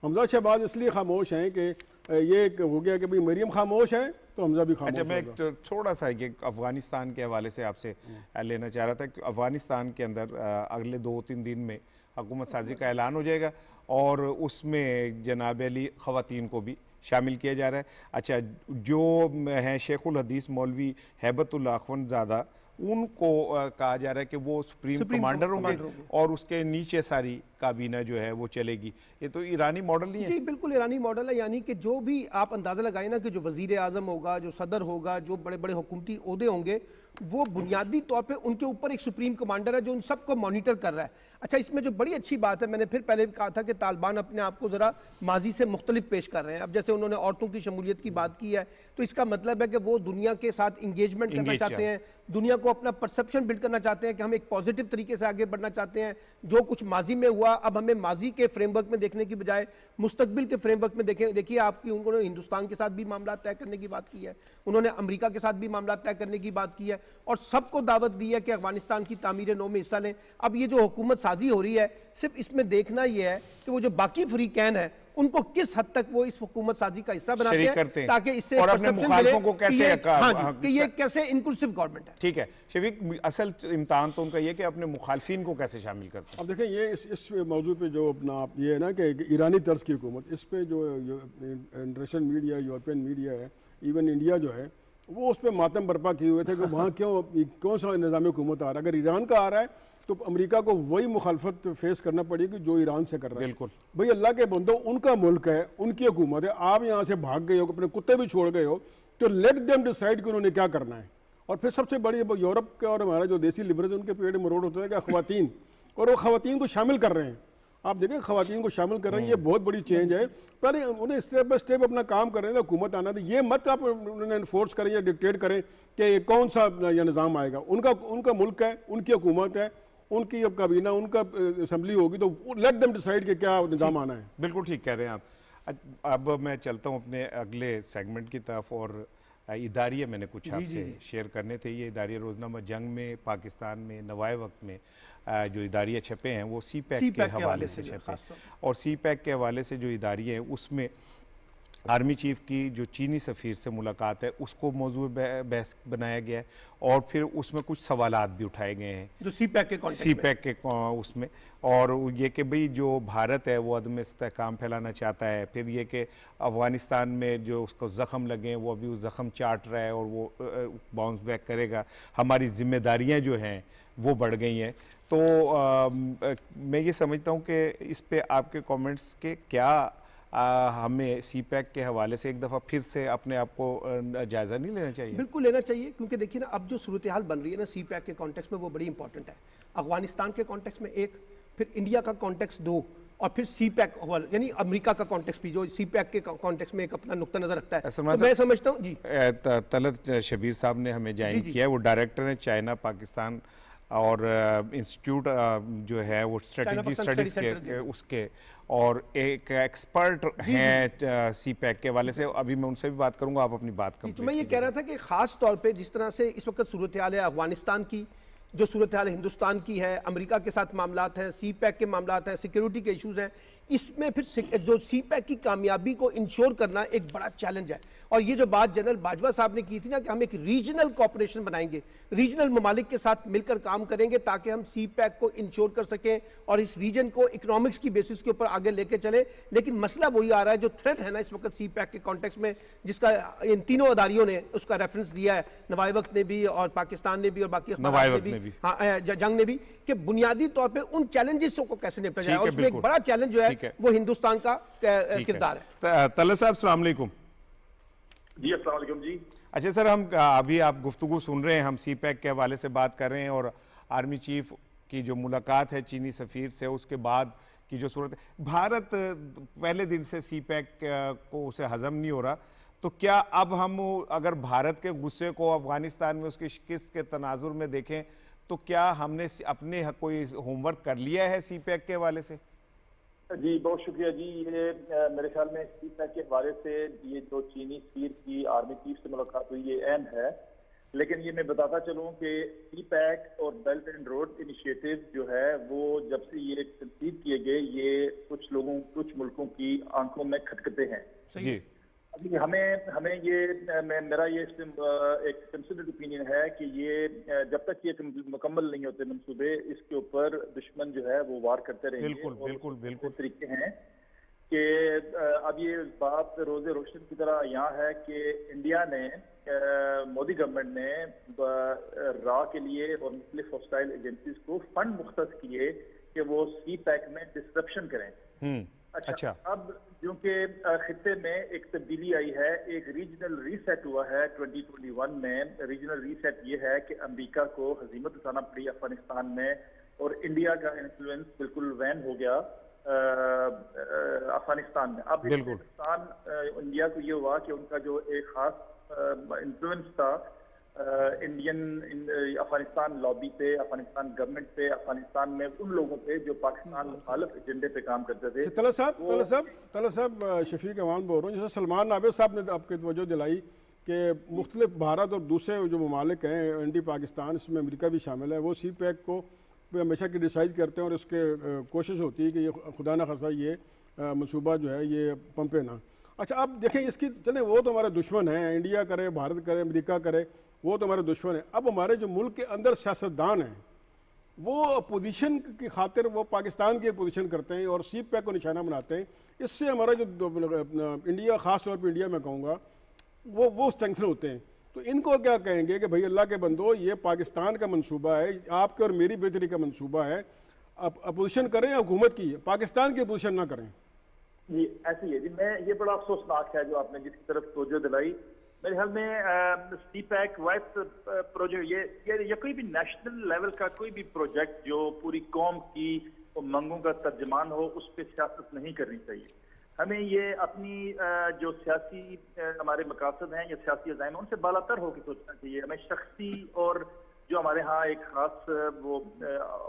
हमजा शहबाज इसलिए खामोश हैं कि ये हो गया कि भाई मरियम खामोश है तो हमजा भी खामोश। अच्छा, मैं एक थोड़ा सा ये अफगानिस्तान के हवाले से आपसे लेना चाह रहा था कि अफगानिस्तान के अंदर अगले 2-3 दिन में हुकूमत साजी का ऐलान हो जाएगा और उसमें जनाब अली ख़वातीन को भी शामिल किया जा रहा है। अच्छा, जो हैं शेखुल हदीस मौलवी हैबतुल्लाह अखवंदज़ादा, उनको कहा जा रहा है कि वो सुप्रीम कमांडर होंगे और उसके नीचे सारी काबीना जो है वो चलेगी। ये तो ईरानी मॉडल नहीं है? जी बिल्कुल ईरानी मॉडल है, यानी कि जो भी आप अंदाज़ा लगाए ना कि जो वज़ीर आज़म होगा, जो सदर होगा, जो बड़े बड़े हुकूमती ओहदे होंगे, वो बुनियादी तौर पे उनके ऊपर एक सुप्रीम कमांडर है जो उन सबको मॉनिटर कर रहा है। अच्छा, इसमें जो बड़ी अच्छी बात है, मैंने फिर पहले भी कहा था कि तालिबान अपने आप को ज़रा माजी से मुख्तलिफ पेश कर रहे हैं। अब जैसे उन्होंने औरतों की शमूलियत की बात की है, तो इसका मतलब है कि वो दुनिया के साथ इंगेजमेंट करना चाहते हैं, दुनिया को अपना परसेप्शन बिल्ड करना चाहते हैं कि हम एक पॉजिटिव तरीके से आगे बढ़ना चाहते हैं। जो कुछ माजी में हुआ, अब हमें माजी के फ्रेमवर्क में देखने की बजाय मुस्तकबिल के फ्रेमवर्क में देखें। देखिए, आपकी उन्होंने हिंदुस्तान के साथ भी मामला तय करने की बात की है, उन्होंने अमेरिका के साथ भी मामला तय करने की बात की है और सबको दावत दी है कि अफगानिस्तान की तामीर नौ में हिस्सा लें। अब ये जो हुकूमत साजी हो रही है, सिर्फ इसमें देखना यह है कि वो जो बाकी फ्रीकैन है उनको किस हद तक वो इस हुकूमत साजी का हिस्सा बनाते हैं ताकि इससे और अपने मुखालिफों को कैसे कि ये कैसे इंक्लूसिव गवर्नमेंट है। ठीक है शफीक, असल इम्तिहान तो उनका ये कि अपने मुखालिफिन को कैसे शामिल करते हैं। अब देखें, ये इस मौजू पे जो अपना ये है ना कि ईरानी तर्ज की हुकूमत, इस पे जो इंटरनेशनल मीडिया, यूरोपियन मीडिया है, इवन इंडिया जो है, वो उस पर मातम बर्पा किए हुए थे कि वहाँ कौन सा निज़ाम हुकूमत आ रहा है। अगर ईरान का आ रहा है तो अमेरिका को वही मुखालफत फेस करना पड़ेगी जो ईरान से कर रहा है। बिल्कुल भाई, अल्लाह के बंदो, उनका मुल्क है, उनकी हुकूमत है, आप यहाँ से भाग गए हो, अपने कुत्ते भी छोड़ गए हो, तो लेट देम डिसाइड कि उन्होंने क्या करना है। और फिर सबसे बड़ी यूरोप का और हमारा जो देसी लिबरल उनके पेड़ मरोड़ होता है कि ख़वातीन, और वो ख़वातीन को शामिल कर रहे हैं। आप देखें, ख़वातीन को शामिल कर रहे हैं, ये बहुत बड़ी चेंज है। पहले उन्हें स्टेप बाय स्टेप अपना काम कर रहे हैं, हुकूमत आना था। ये मत आप उन्होंने इन्फोर्स करें या डिक्टेट करें कि कौन सा यह निज़ाम आएगा। उनका मुल्क है, उनकी हुकूमत है, उनकी अब काबीना, उनका असम्बली होगी, तो लेट देम डिसाइड कि क्या निज़ाम आना है। बिल्कुल ठीक कह रहे हैं आप। अब मैं चलता हूँ अपने अगले सेगमेंट की तरफ और इदारिया मैंने कुछ आपसे शेयर करने थे। ये इदारिया रोज़नामा जंग में पाकिस्तान में नवाए वक्त में जो इदारिया छपे हैं वो सी पैक के हवाले से छपे, और सी पैक के हवाले से जो इदारिया हैं उसमें आर्मी चीफ की जो चीनी सफ़ीर से मुलाकात है उसको मौजूद बहस बनाया गया है और फिर उसमें कुछ सवालात भी उठाए गए हैं जो सी पैक के उसमें, और ये कि भाई जो भारत है वो अदम इस्तेहकाम फैलाना चाहता है, फिर ये कि अफ़गानिस्तान में जो उसको ज़ख़म लगे हैं वो अभी उस ज़ख़म चाट रहा है और वो बाउंस बैक करेगा, हमारी जिम्मेदारियाँ जो हैं वो बढ़ गई हैं। तो मैं ये समझता हूँ कि इस पे आपके कमेंट्स के क्या हमें सी पैक के हवाले से एक दफ़ा फिर से अपने आप को जायज़ा नहीं लेना चाहिए? बिल्कुल लेना चाहिए, क्योंकि देखिए ना अब जो सूरत हाल बन रही है ना सी पैक के कॉन्टेक्स्ट में वो बड़ी इंपॉर्टेंट है। अफगानिस्तान के कॉन्टेक्स्ट में एक, फिर इंडिया का कॉन्टेक्स्ट दो, और फिर सी पैक यानी अमेरिका का कॉन्टेक्स्ट भी जो सी पैक के कॉन्टेक्स्ट में एक अपना नुक्ता नजर रखता है। तो मैं समझता हूँ जी तलत शबीर साहब ने हमें ज्वाइन किया, वो डायरेक्टर है चाइना पाकिस्तान और इंस्टीट्यूट जो है वो स्ट्रेटेजी स्टडीज के उसके, और एक एक्सपर्ट हैं सी पैक के वाले से। अभी मैं उनसे भी बात करूंगा, आप अपनी बात करें। तो मैं ये कह रहा था कि खास तौर पे जिस तरह से इस वक्त सूरत हाल है अफगानिस्तान की, जो सूरत हाल हिंदुस्तान की है, अमेरिका के साथ मामलात हैं, सी पैक के मामलात हैं, सिक्योरिटी के इश्यूज हैं, इसमें फिर जो सी पैक की कामयाबी को इंश्योर करना एक बड़ा चैलेंज है। और ये जो बात जनरल बाजवा साहब ने की थी ना कि हम एक रीजनल कॉपरेशन बनाएंगे, रीजनल ममालिक के साथ मिलकर काम करेंगे ताकि हम सी पैक को इंश्योर कर सकें और इस रीजन को इकोनॉमिक्स की बेसिस के ऊपर आगे लेके चले। लेकिन मसला वही आ रहा है, जो थ्रेट है ना इस वक्त सी पैक के कॉन्टेक्स्ट में, जिसका इन तीनों अदारियों ने उसका रेफरेंस दिया है, नवाए वक्त ने भी और पाकिस्तान ने भी और बाकी जंग ने भी, कि बुनियादी तौर पर उन चैलेंजेस को कैसे निपटा जाए। और उसमें एक बड़ा चैलेंज जो है वो हिंदुस्तान का किरदार है। तलत साहब अस्सलाम वालेकुम। जी अस्सलाम वालेकुम जी। अच्छा सर, हम अभी आप गुफ्तगू सुन रहे हैं, हम सी पैक के हवाले से बात कर रहे हैं और आर्मी चीफ की जो मुलाकात है चीनी सफ़ीर से उसके बाद की जो सूरत, भारत पहले दिन से सी पैक को उसे हजम नहीं हो रहा, तो क्या अब हम अगर भारत के गुस्से को अफगानिस्तान में उसकी शिकस्त के तनाजुर में देखें तो क्या हमने अपने कोई होमवर्क कर लिया है सी पैक के हवाले से? जी बहुत शुक्रिया जी। ये मेरे ख्याल में सी पैक के हवाले से ये जो चीनी सफीर की आर्मी चीफ से मुलाकात हुई ये अहम है, लेकिन ये मैं बताता चलूं कि सी पैक और बेल्ट एंड रोड इनिशिएटिव जो है वो जब से ये तनसीब किए गए ये कुछ लोगों कुछ मुल्कों की आंखों में खटकते हैं। जी अभी हमें ये मेरा ये एक कंसिडर्ड ओपिनियन है कि ये जब तक ये मुकम्मल नहीं होते मंसूबे इसके ऊपर दुश्मन जो है वो वार करते रहेंगे। बिल्कुल बिल्कुल बिल्कुल तरीके हैं कि अब ये बात रोजे रोशन की तरह यहाँ है कि इंडिया ने मोदी गवर्नमेंट ने रा के लिए और मुख्तलिफ हॉस्टाइल एजेंसीज को फंड मुख्तस किए कि वो सी पैक में डिस्ट्रप्शन करें। अच्छा अब क्योंकि खित्ते में एक तब्दीली आई है, एक रीजनल रीसेट हुआ है 2021 में। रीजनल रीसेट ये है कि अमेरिका को हजीमत उठाना पड़ी अफगानिस्तान में और इंडिया का इन्फ्लुएंस बिल्कुल वैन हो गया अफगानिस्तान में। अब पाकिस्तान इंडिया को ये हुआ कि उनका जो एक खास इन्फ्लुएंस था इंडियन अफगानिस्तान लॉबी पे, अफगानिस्तान गवर्नमेंट पे, अफगानिस्तान में उन लोगों पे जो पाकिस्तान मुखालिफ एजेंडे पे काम करते थे। तलत साहब शफीक अवान बोल रहा हूँ। जैसे सलमान नाबे साहब ने आपकी तवज्जो दिलाई कि मुख्तलिफ भारत और दूसरे जो ममालिक हैं एंटी पाकिस्तान, इसमें अमेरिका भी शामिल है, वो सी पैक को हमेशा क्रिटिसाइज करते हैं और इसके कोशिश होती है कि ये खुदा न खासा ये मनसूबा जो है ये पंपे ना। अच्छा अब देखें इसकी चले वो तो हमारे दुश्मन हैं, इंडिया करे, भारत करे, अमेरिका करे, वो तो हमारे दुश्मन है। अब हमारे जो मुल्क के अंदर सियासतदान हैं वो अपोजिशन की खातिर वो पाकिस्तान की अपोजिशन करते हैं और सी पैक को निशाना बनाते हैं। इससे हमारा जो इंडिया ख़ास तौर पर इंडिया में कहूँगा वो स्ट्रेंथन होते हैं। तो इनको क्या कहेंगे कि भाई अल्लाह के बंदो ये पाकिस्तान का मंसूबा है, आपके और मेरी बेहतरी का मंसूबा है, अपोजिशन करें या हुकूमत की, पाकिस्तान की अपोजिशन ना करें। जी ऐसी है जी। मैं ये बड़ा अफसोसनाक है जो आपने जिसकी तरफ तवज्जो दिलाई। मेरे ख्याल में सी पैक वाइस प्रोजेक्ट ये कोई भी नेशनल लेवल का कोई भी प्रोजेक्ट जो पूरी कौम की मंगों का तर्जमान हो उस पर सियासत नहीं करनी चाहिए। हमें ये अपनी जो सियासी हमारे मकासद हैं या सियासी अज़ाइम उनसे बालातर होकर सोचना चाहिए। हमें शख्सी और जो हमारे यहाँ एक खास वो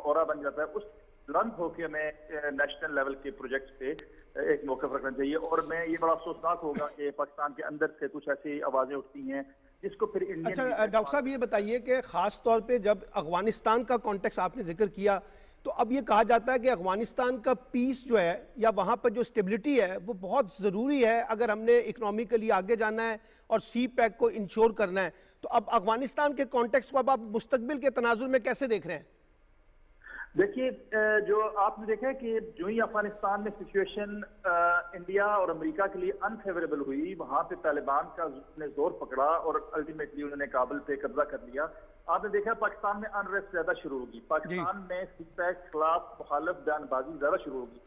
औरा बन जाता है उस बुलंद होकर हमें नेशनल लेवल के प्रोजेक्ट्स पे एक मौका रखना चाहिए। और मैं ये बड़ा अफसोसनाक होगा कि पाकिस्तान के अंदर से कुछ ऐसी आवाजें उठती हैं जिसको फिर इंडियन। अच्छा डॉक्टर साहब ये बताइए कि खास तौर पे जब अफगानिस्तान का कॉन्टेक्स्ट आपने जिक्र किया तो अब ये कहा जाता है कि अफगानिस्तान का पीस जो है या वहाँ पर जो स्टेबिलिटी है वो बहुत ज़रूरी है अगर हमने इकोनॉमिकली आगे जाना है और सी पैक को इंश्योर करना है। तो अब अफगानिस्तान के कॉन्टेक्स्ट को अब आप मुस्तकबिल के तनाजुर में कैसे देख रहे हैं? देखिए जो आपने देखा है कि जो ही अफगानिस्तान में सिचुएशन इंडिया और अमेरिका के लिए अनफेवरेबल हुई, वहां पे तालिबान का ने जोर पकड़ा और अल्टीमेटली उन्होंने काबुल पे कब्जा कर लिया। आपने देखा पाकिस्तान में अनरेस्ट ज्यादा शुरू होगी, पाकिस्तान में सी पैक खिलाफ मुखालिफ बयानबाजी ज्यादा शुरू होगी।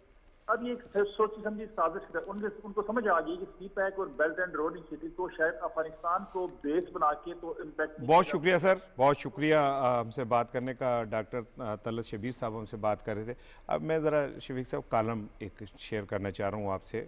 अब ये सोची समझी साजिश है, उनको समझ आ गई कि सी पैक और बेल्ट एंड रोड इनिशिएटिव को शायद अफगानिस्तान को बेस बना के तो इम्पैक्ट। बहुत शुक्रिया सर, बहुत शुक्रिया हमसे बात करने का। डॉक्टर तलत शबीर साहब हमसे बात कर रहे थे। अब मैं ज़रा शफीक साहब कालम एक शेयर करना चाह रहा हूँ आपसे,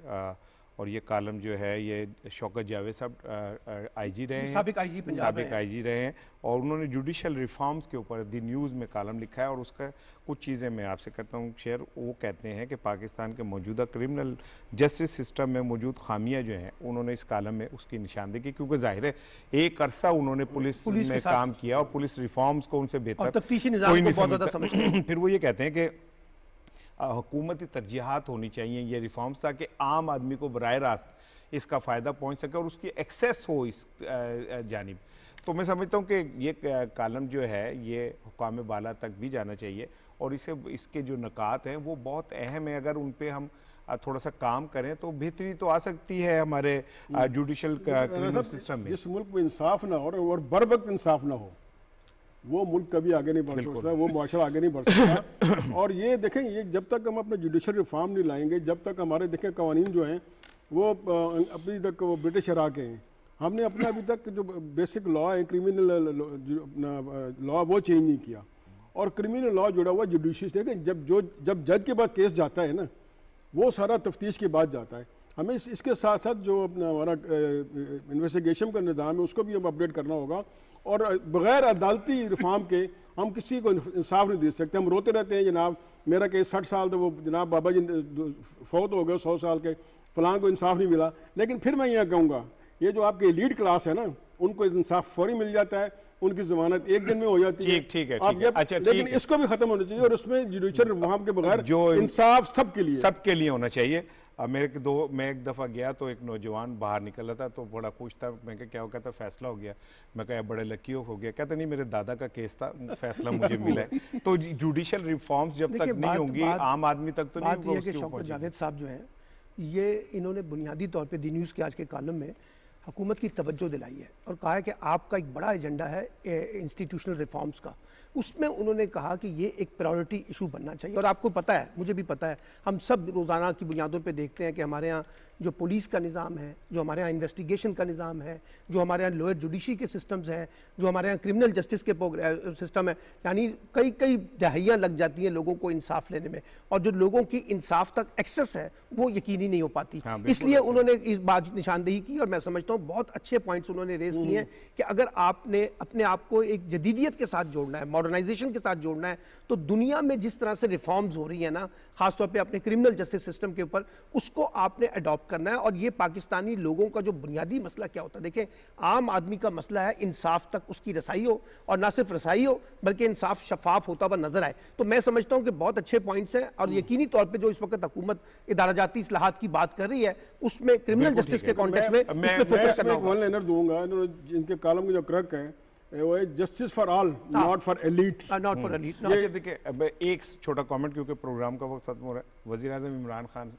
और ये कालम जो है ये शौकत जावेद साहब आईजी रहे हैं, साबिक आईजी रहे हैं, और उन्होंने जुडिशल रिफॉर्म्स के ऊपर दी न्यूज़ में कालम लिखा है और उसका कुछ चीज़ें मैं आपसे करता हूँ शेयर। वो कहते हैं कि पाकिस्तान के मौजूदा क्रिमिनल जस्टिस सिस्टम में मौजूद खामियां जो हैं उन्होंने इस कालम में उसकी निशानदेही की, क्योंकि जाहिर है एक अरसा उन्होंने पुलिस में काम किया और पुलिस रिफॉर्म्स को उनसे बेहतर कोई नहीं समझता। फिर वो ये कहते हैं कि हुकूमती तरजीहात होनी चाहिए ये रिफॉर्म्स ताकि आम आदमी को बराह रास्त इसका फ़ायदा पहुंच सके और उसकी एक्सेस हो इस जानिब। तो मैं समझता हूं कि ये कालम जो है ये हुकाम बाला तक भी जाना चाहिए और इसके जो नकात हैं वो बहुत अहम है। अगर उन पर हम थोड़ा सा काम करें तो बेहतरी तो आ सकती है हमारे जुडिशल क्रिमिनल सिस्टम में। जिस मुल्क में इंसाफ ना हो और बर वक्त इंसाफ ना हो वो मुल्क कभी आगे नहीं बढ़ सकता, वो माशरा आगे नहीं बढ़ सकता। और ये देखें, ये जब तक हम अपने जुडिशल रिफॉर्म नहीं लाएंगे, जब तक हमारे देखें कवानीन जो हैं वो अभी तक वो ब्रिटिश एरा के हैं, हमने अपना अभी तक जो बेसिक लॉ है क्रिमिनल लॉ वो चेंज नहीं किया। और क्रिमिनल लॉ जुड़ा हुआ जुडिशरी से, जब जज के बाद केस जाता है ना वो सारा तफ्तीश के बाद जाता है। हमें इसके साथ साथ जो अपना हमारा इन्वेस्टिगेशन का निज़ाम है उसको भी हम अपडेट करना होगा और बग़ैर अदालती रिफॉर्म के हम किसी को इंसाफ नहीं दे सकते। हम रोते रहते हैं जनाब मेरा केस 60 साल तो वो जनाब बाबा जी फौत हो गए 100 साल के, फलां को इंसाफ नहीं मिला। लेकिन फिर मैं यहाँ कहूँगा ये जो आपकी एलीट क्लास है ना उनको इंसाफ फौरी मिल जाता है, उनकी जमानत एक दिन में हो जाती है। ठीक है, आप ये अच्छा, लेकिन इसको भी खत्म होना चाहिए और उसमें जुडिशियल रिफॉर्म के बगैर जो इंसाफ सबके लिए होना चाहिए। मैं एक दफ़ा गया तो एक नौजवान बाहर निकला था तो बड़ा खुश था। मैं क्या हो गया था, फैसला हो गया। मैं कहा बड़े लकी हो गया। कहता नहीं मेरे दादा का केस था, फैसला मुझे मिला है। तो जुडिशियल रिफॉर्म्स जब तक नहीं होंगी आम आदमी तक तो नहीं होगी। शौकत जावेद साहब जो हैं ये इन्होंने बुनियादी तौर पे दी न्यूज़ के आज के कॉलम में हुकूमत की तवज्जो दिलाई है और कहा है कि आपका एक बड़ा एजेंडा है इंस्टीट्यूशनल रिफॉर्म्स का। उसमें उन्होंने कहा कि ये एक प्रायोरिटी इशू बनना चाहिए। और आपको पता है, मुझे भी पता है, हम सब रोज़ाना की बुनियादों पे देखते हैं कि हमारे यहाँ जो पुलिस का निज़ाम है, जो हमारे यहाँ इन्वेस्टिगेशन का निज़ाम है, जो हमारे यहाँ लोअर जुडिशरी के सिस्टम्स हैं, जो हमारे यहाँ क्रिमिनल जस्टिस के सिस्टम है, यानी कई दहाइयाँ लग जाती हैं लोगों को इंसाफ लेने में और जो लोगों की इंसाफ तक एक्सेस है वो यकीनी नहीं हो पाती। इसलिए उन्होंने इस बात निशानदेही की और मैं समझता हूँ बहुत अच्छे पॉइंट्स उन्होंने रेज किए हैं कि अगर आपने अपने आप को एक जदीदियत के साथ जोड़ना है, मॉडर्नाइजेशन के साथ जोड़ना है, तो दुनिया में जिस तरह से रिफॉर्म्स हो रही है ना, खासतौर पे अपने क्रिमिनल जस्टिस सिस्टम के ऊपर, उसको आपने अडॉप्ट करना है। और ये पाकिस्तानी लोगों का जो बुनियादी मसला क्या होता है, देखें आम आदमी का मसला है इंसाफ तक उसकी रसाई हो और ना सिर्फ रसाई हो बल्कि इंसाफ शफाफ होता हुआ नजर आए। तो मैं समझता हूं कि बहुत अच्छे पॉइंट्स हैं और यकीनी तौर पे जो इस वक्त हुकूमत इदाराजाती इस्लाहात की बात कर रही है उसमें क्रिमिनल जस्टिस के कॉन्टेक्स्ट में इसमें फोकस करना होगा। वन लाइनर दूंगा, इनके कॉलम में जो क्रक है वो है justice for all not for elite. Not for elite. अच्छा देखिए एक छोटा कमेंट क्योंकि प्रोग्राम का वक्त खत्म हो रहा है। वज़ीर आज़म इमरान खान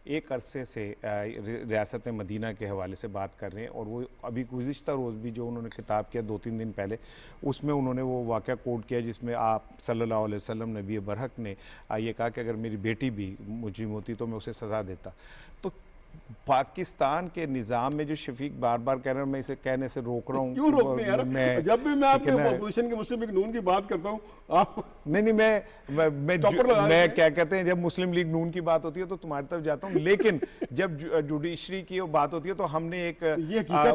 एक अरसे से रियासत मदीना के हवाले से बात कर रहे हैं और वो अभी गुज़िश्ता रोज़ भी जो उन्होंने खिताब किया 2-3 दिन पहले, उसमें उन्होंने वो वाक़या कोट किया जिसमें आप सल्लल्लाहु अलैहि वसल्लम नबी बरहक ने ये कहा कि अगर मेरी बेटी भी मुजरिम होती तो मैं उसे सज़ा देता। तो पाकिस्तान के निज़ाम में जो शफीक बार बार कह रहे हैं, मैं इसे कहने से रोक रहा हूँ। क्यों रोकते हैं यार? जब भी मैं आपके अपोजिशन के मुस्लिम लीग नून की बात करता हूँ आप नहीं मैं क्या कहते हैं, जब मुस्लिम लीग नून की बात होती है तो तुम्हारी तरफ जाता हूँ, लेकिन जब जुडिशरी की बात होती है तो हमने एक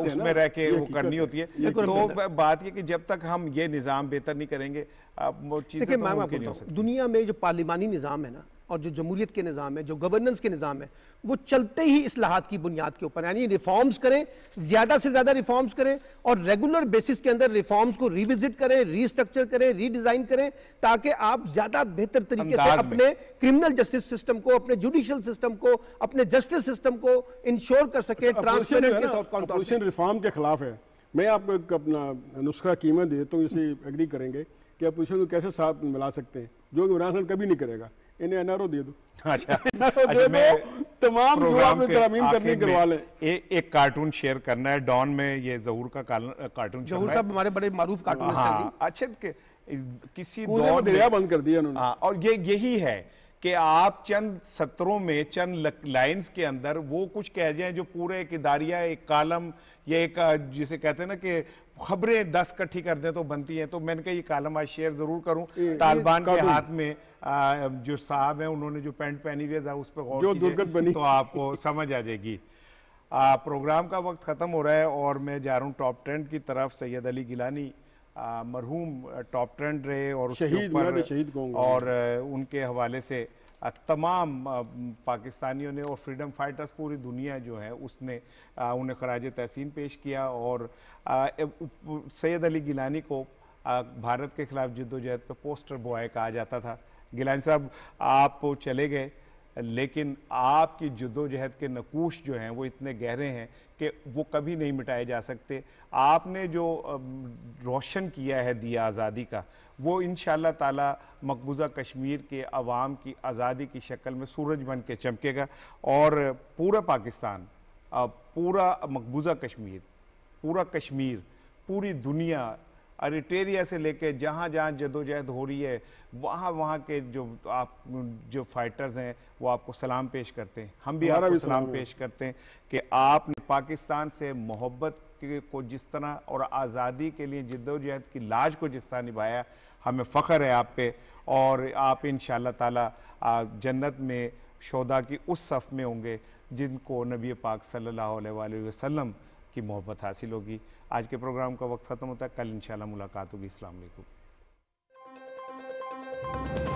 उसमें रह के वो करनी होती है। तो बात ये कि जब तक हम ये निज़ाम बेहतर नहीं करेंगे चीज़ें मुमकिन नहीं हो सकती। दुनिया में जो पार्लिमानी निज़ाम है ना और जो जमहूरियत के निज़ाम है, जो गवर्नेंस के निज़ाम है, वो चलते ही इस्लाहात की बुनियाद के ऊपर, यानी रिफॉर्म्स करें, ज़्यादा से ज़्यादा रिफॉर्म्स करें और रेगुलर बेसिस के अंदर रिफॉर्म्स को रिविजिट करें, रीस्ट्रक्चर करें, रीडिज़ाइन करें, ताकि आप ज़्यादा बेहतर तरीके से अपने क्रिमिनल जस्टिस सिस्टम को, अपने जुडिशियल सिस्टम को, अपने जस्टिस सिस्टम को इंश्योर कर सके ट्रांसपेरेंट के साथ। अपोजिशन रिफॉर्म के खिलाफ है। मैं आपको एक अपना नुस्खा कीमत देता हूँ, इसे एग्री करेंगे कि अपोजिशन को कैसे साथ मिला सकते हैं, जो इमरान खान कभी नहीं करेगा। इन्हें एनआरओ दे दो। अच्छा, दे दो, तमाम जो आपने तरमीम करनी करवा लें। एक कार्टून शेयर करना है डॉन में, ये जहूर का कार्टून। जहूर साहब हमारे बड़े मारूफ कार्टून। हाँ, अच्छा किसी दौर में बंद कर दिया उन्होंने। और यही है कि आप चंद सत्रों में चंद लाइंस के अंदर वो कुछ कह जाए जो पूरे एक इदारिया, एक कॉलम या एक जिसे कहते हैं ना कि खबरें 10 इकट्ठी कर दें तो बनती हैं। तो मैंने कहा ये कॉलम आज शेयर जरूर करूं। तालिबान के हाथ में जो साहब हैं उन्होंने जो पैंट पहनी हुई है उस पर गौर कीजिए तो आपको समझ आ जाएगी। प्रोग्राम का वक्त खत्म हो रहा है और मैं जा रहा हूँ टॉप ट्रेंड की तरफ। सैयद अली गिलानी मरहूम टॉप ट्रेंड रहे और उसके ऊपर और उनके हवाले से तमाम पाकिस्तानियों ने और फ्रीडम फाइटर्स पूरी दुनिया जो है उसने उन्हें खराज तहसीन पेश किया। और सैयद अली गिलानी को भारत के खिलाफ जद्दोजहद पे पोस्टर बॉय कहा जाता था। गिलानी साहब आप चले गए, लेकिन आपकी जद्दोजहद के नकूश जो हैं वो इतने गहरे हैं कि वो कभी नहीं मिटाए जा सकते। आपने जो रोशन किया है दिया आज़ादी का, वो इंशाअल्लाह ताला मकबूजा कश्मीर के अवाम की आज़ादी की शक्ल में सूरज बन के चमकेगा और पूरा पाकिस्तान, पूरा मकबूजा कश्मीर, पूरा कश्मीर, पूरी दुनिया, अरिटेरिया से लेके जहाँ जहाँ जदोजहद हो रही है वहाँ के जो फाइटर्स हैं वो आपको सलाम पेश करते हैं। हम भी आपको सलाम पेश करते हैं कि आपने पाकिस्तान से मोहब्बत को जिस तरह और आज़ादी के लिए जद्दोजहद की लाज को जिस तरह निभाया, हमें फ़ख्र है आप पे। और आप इंशाअल्लाह ताला जन्नत में शोदा की उस सफ़ में होंगे जिनको नबी पाक सल्लल्लाहु अलैहि वसल्लम की मोहब्बत हासिल होगी। आज के प्रोग्राम का वक्त ख़त्म होता है, कल इंशाअल्लाह मुलाकात होगी। अस्सलाम वालेकुम। है।